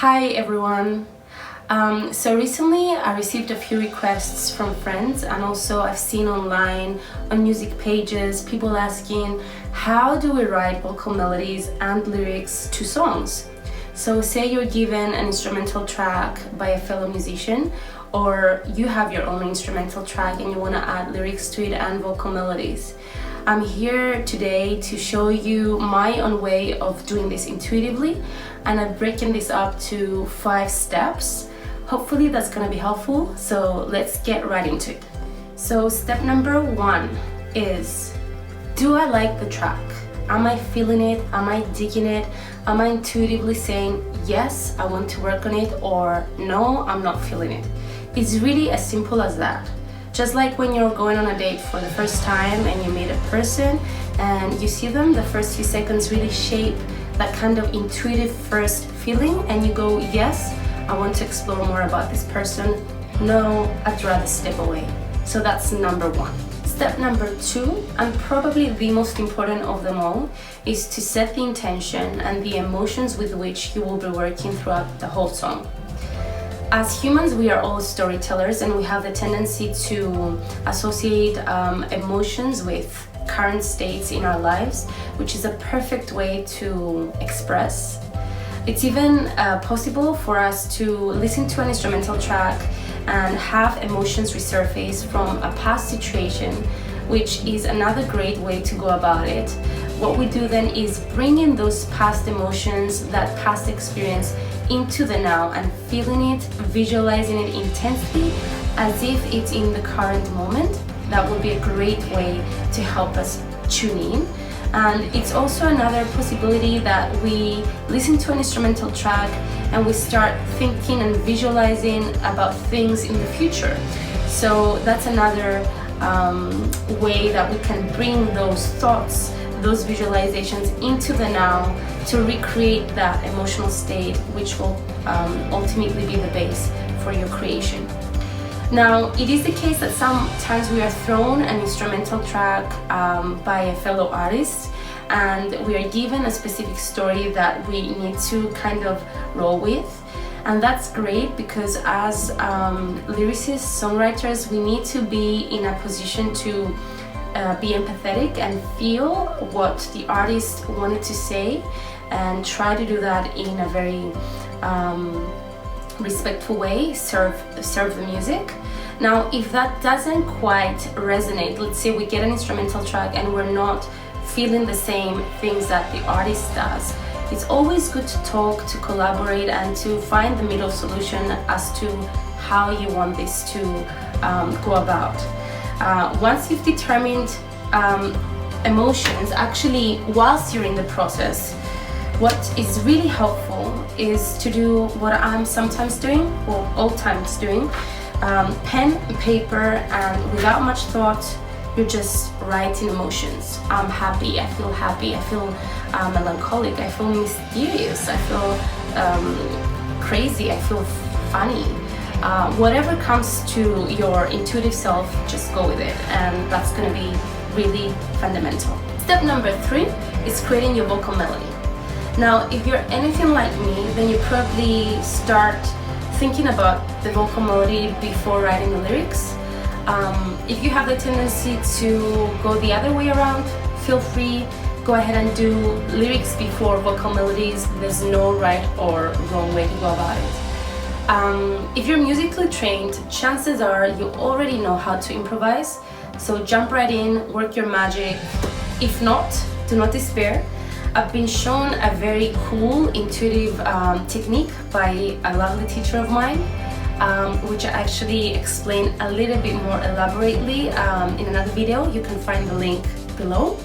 Hi everyone. So recently I received a few requests from friends, and also I've seen online on music pages people asking, how do we write vocal melodies and lyrics to songs? So say you're given an instrumental track by a fellow musician, or you have your own instrumental track and you want to add lyrics to it and vocal melodies. I'm here today to show you my own way of doing this intuitively, and I've broken this up to 5 steps. Hopefully that's gonna be helpful, so let's get right into it. So step number 1 is, do I like the track? Am I feeling it? Am I digging it? Am I intuitively saying, yes, I want to work on it, or no, I'm not feeling it? It's really as simple as that. Just like when you're going on a date for the first time and you meet a person and you see them, the first few seconds really shape that kind of intuitive first feeling, and you go, yes, I want to explore more about this person. No, I'd rather step away. So that's number 1. Step number 2, and probably the most important of them all, is to set the intention and the emotions with which you will be working throughout the whole song. As humans, we are all storytellers, and we have the tendency to associate emotions with current states in our lives, which is a perfect way to express. It's even possible for us to listen to an instrumental track and have emotions resurface from a past situation, which is another great way to go about it. What we do then is bring in those past emotions, that past experience, into the now and feeling it, visualizing it intensely as if it's in the current moment. That would be a great way to help us tune in. And it's also another possibility that we listen to an instrumental track and we start thinking and visualizing about things in the future. So that's another way that we can bring those thoughts, those visualizations into the now to recreate that emotional state, which will ultimately be the base for your creation. Now, it is the case that sometimes we are thrown an instrumental track by a fellow artist, and we are given a specific story that we need to kind of roll with. And that's great, because as lyricists, songwriters, we need to be in a position to be empathetic and feel what the artist wanted to say, and try to do that in a very respectful way, serve the music. Now, if that doesn't quite resonate, let's say we get an instrumental track and we're not feeling the same things that the artist does, it's always good to talk, to collaborate, and to find the middle solution as to how you want this to go about. Once you've determined emotions, actually, whilst you're in the process, what is really helpful is to do what I'm sometimes doing, or all times doing, pen and paper, and without much thought, you're just writing emotions. I'm happy, I feel melancholic, I feel mysterious, I feel crazy, I feel funny. Whatever comes to your intuitive self, just go with it, and that's going to be really fundamental. Step number 3 is creating your vocal melody. Now, if you're anything like me, then you probably start thinking about the vocal melody before writing the lyrics. If you have the tendency to go the other way around, feel free, go ahead and do lyrics before vocal melodies. There's no right or wrong way to go about it. If you're musically trained, chances are you already know how to improvise, so jump right in, work your magic. If not, do not despair. I've been shown a very cool, intuitive technique by a lovely teacher of mine, which I actually explain a little bit more elaborately in another video. You can find the link below.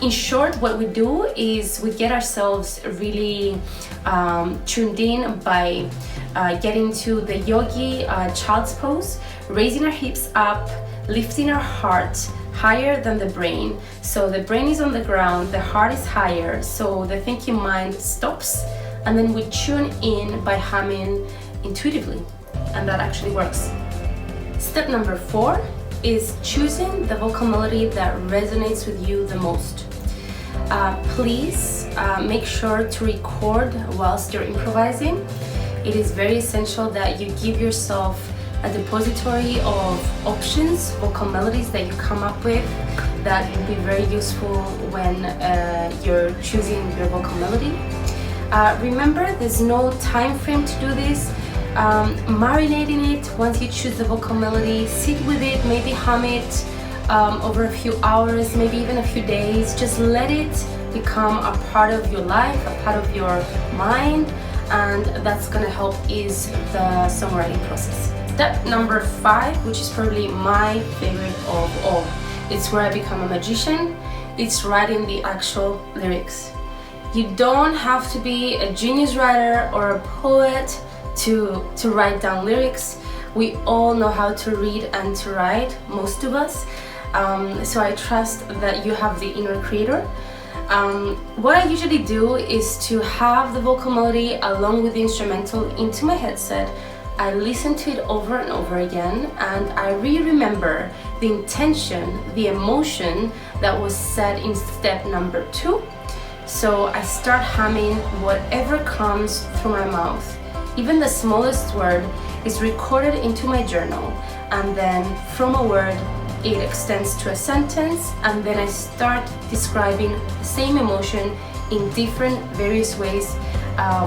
In short, what we do is we get ourselves really tuned in by getting to the yogi child's pose, raising our hips up, lifting our heart higher than the brain. So the brain is on the ground, the heart is higher, so the thinking mind stops, and then we tune in by humming intuitively, and that actually works. Step number 4 is choosing the vocal melody that resonates with you the most. Please make sure to record whilst you're improvising. It is very essential that you give yourself a depository of options, vocal melodies that you come up with that will be very useful when you're choosing your vocal melody. Remember, there's no time frame to do this. Marinate in it. Once you choose the vocal melody, sit with it, maybe hum it over a few hours, maybe even a few days. Just let it become a part of your life, a part of your mind, and that's gonna help ease the songwriting process. Step number 5, which is probably my favorite of all, it's where I become a magician. It's writing the actual lyrics. You don't have to be a genius writer or a poet to write down lyrics. We all know how to read and to write, most of us. So I trust that you have the inner creator. What I usually do is to have the vocal melody along with the instrumental into my headset. I listen to it over and over again, and I remember the intention, the emotion that was said in step number 2. So I start humming whatever comes through my mouth. Even the smallest word is recorded into my journal, and then from a word it extends to a sentence, and then I start describing the same emotion in different various ways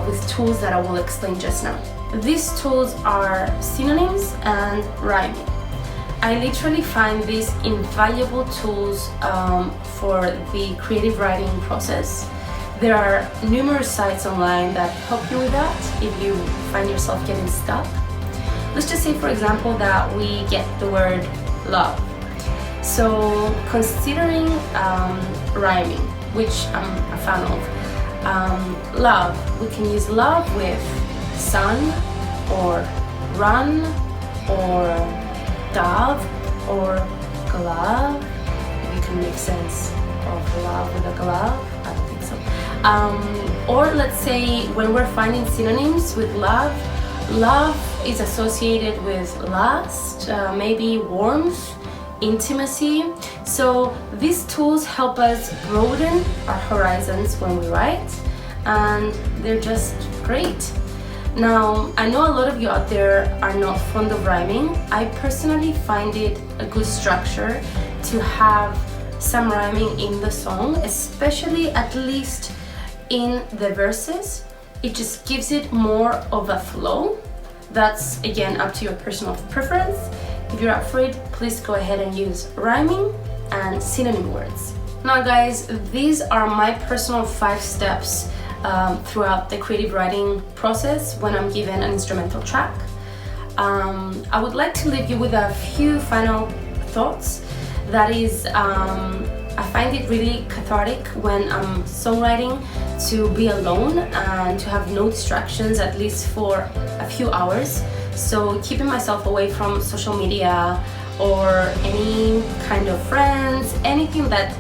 with tools that I will explain just now. These tools are synonyms and rhyming. I literally find these invaluable tools for the creative writing process. There are numerous sites online that help you with that if you find yourself getting stuck. Let's just say, for example, that we get the word love. So considering rhyming, which I'm a fan of, love, we can use love with sun or run or dove or glove. If you can make sense of love with a glove, I don't think so. Or let's say when we're finding synonyms with love, love is associated with lust, maybe warmth, intimacy. So these tools help us broaden our horizons when we write, and they're just great. Now, I know a lot of you out there are not fond of rhyming. I personally find it a good structure to have some rhyming in the song, especially at least in the verses. It just gives it more of a flow. That's again up to your personal preference. If you're up for it, please go ahead and use rhyming and synonym words. Now guys, these are my personal 5 steps throughout the creative writing process when I'm given an instrumental track. I would like to leave you with a few final thoughts. That is, I find it really cathartic when I'm songwriting to be alone and to have no distractions, at least for a few hours. So keeping myself away from social media or any kind of friends, anything that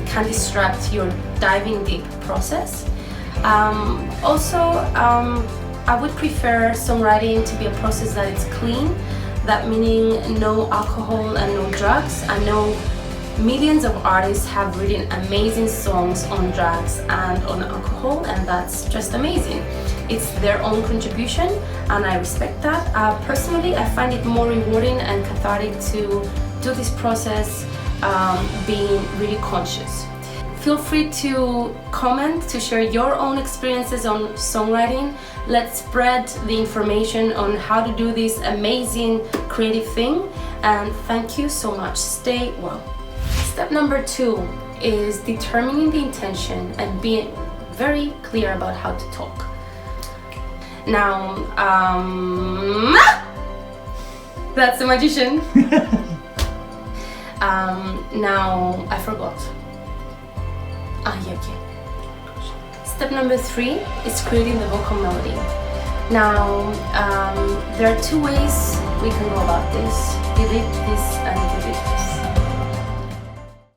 can distract your diving deep process. I would prefer songwriting to be a process that is clean, that meaning no alcohol and no drugs. I know millions of artists have written amazing songs on drugs and on alcohol, and that's just amazing. It's their own contribution, and I respect that. Personally, I find it more rewarding and cathartic to do this process being really conscious. Feel free to comment, to share your own experiences on songwriting. Let's spread the information on how to do this amazing creative thing, and thank you so much. Stay well. Step number 2 is determining the intention and being very clear about how to talk. Now, that's the magician. Now, I forgot. Yeah. Step number 3 is creating the vocal melody. Now, there are 2 ways we can go about this. Delete this and delete this.